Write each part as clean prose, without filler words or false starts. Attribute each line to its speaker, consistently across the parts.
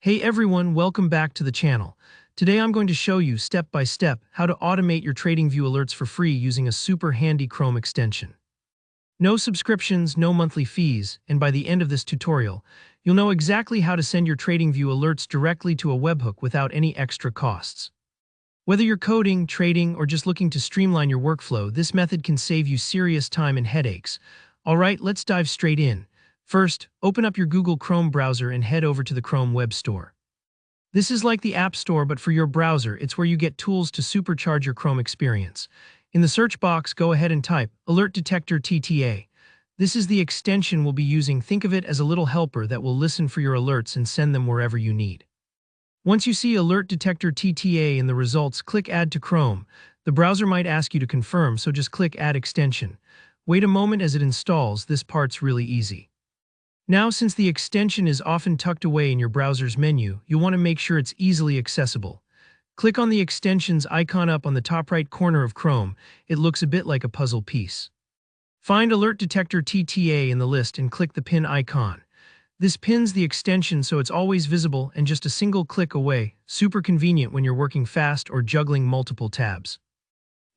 Speaker 1: Hey everyone, welcome back to the channel. Today I'm going to show you step by step how to automate your TradingView alerts for free using a super handy Chrome extension. No subscriptions, no monthly fees, and by the end of this tutorial, you'll know exactly how to send your TradingView alerts directly to a webhook without any extra costs. Whether you're coding, trading, or just looking to streamline your workflow, this method can save you serious time and headaches. Alright, let's dive straight in. First, open up your Google Chrome browser and head over to the Chrome Web Store. This is like the App Store, but for your browser. It's where you get tools to supercharge your Chrome experience. In the search box, go ahead and type Alert Detector TTA. This is the extension we'll be using. Think of it as a little helper that will listen for your alerts and send them wherever you need. Once you see Alert Detector TTA in the results, click Add to Chrome. The browser might ask you to confirm, so just click Add Extension. Wait a moment as it installs. This part's really easy. Now, since the extension is often tucked away in your browser's menu, you'll want to make sure it's easily accessible. Click on the extension's icon up on the top right corner of Chrome. It looks a bit like a puzzle piece. Find Alert Detector TTA in the list and click the pin icon. This pins the extension so it's always visible and just a single click away. Super convenient when you're working fast or juggling multiple tabs.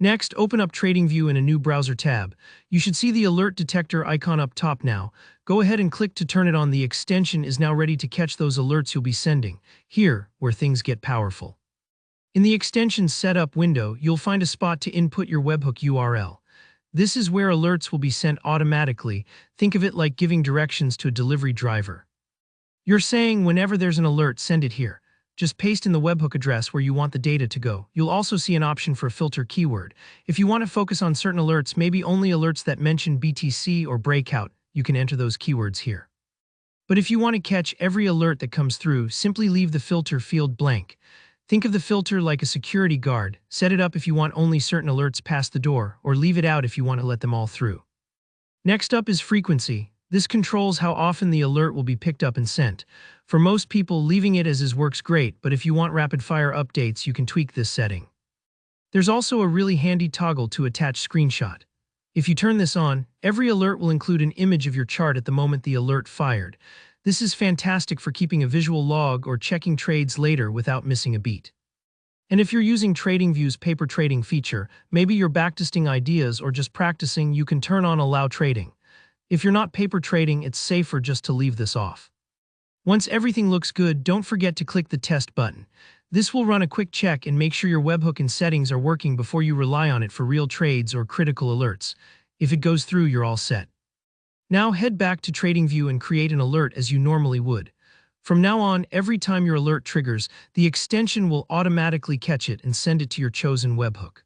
Speaker 1: Next, open up TradingView in a new browser tab. You should see the Alert Detector icon up top now. Go ahead and click to turn it on. The extension is now ready to catch those alerts you'll be sending. Here, where things get powerful. In the extension setup window, you'll find a spot to input your webhook URL. This is where alerts will be sent automatically. Think of it like giving directions to a delivery driver. You're saying whenever there's an alert, send it here. Just paste in the webhook address where you want the data to go. You'll also see an option for a filter keyword. If you want to focus on certain alerts, maybe only alerts that mention BTC or breakout, you can enter those keywords here. But if you want to catch every alert that comes through, simply leave the filter field blank. Think of the filter like a security guard. Set it up if you want only certain alerts past the door, or leave it out if you want to let them all through. Next up is frequency. This controls how often the alert will be picked up and sent. For most people, leaving it as is works great, but if you want rapid-fire updates, you can tweak this setting. There's also a really handy toggle to attach screenshot. If you turn this on, every alert will include an image of your chart at the moment the alert fired. This is fantastic for keeping a visual log or checking trades later without missing a beat. And if you're using TradingView's paper trading feature, maybe you're backtesting ideas or just practicing, you can turn on Allow Trading. If you're not paper trading, it's safer just to leave this off. Once everything looks good, don't forget to click the test button. This will run a quick check and make sure your webhook and settings are working before you rely on it for real trades or critical alerts. If it goes through, you're all set. Now head back to TradingView and create an alert as you normally would. From now on, every time your alert triggers, the extension will automatically catch it and send it to your chosen webhook.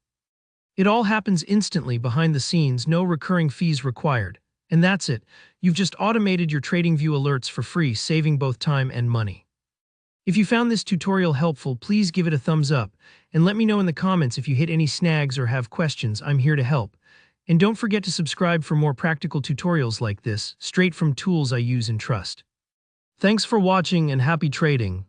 Speaker 1: It all happens instantly behind the scenes, no recurring fees required. And that's it. You've just automated your TradingView alerts for free, saving both time and money. If you found this tutorial helpful, please give it a thumbs up, and let me know in the comments if you hit any snags or have questions. I'm here to help. And don't forget to subscribe for more practical tutorials like this, straight from tools I use and trust. Thanks for watching and happy trading.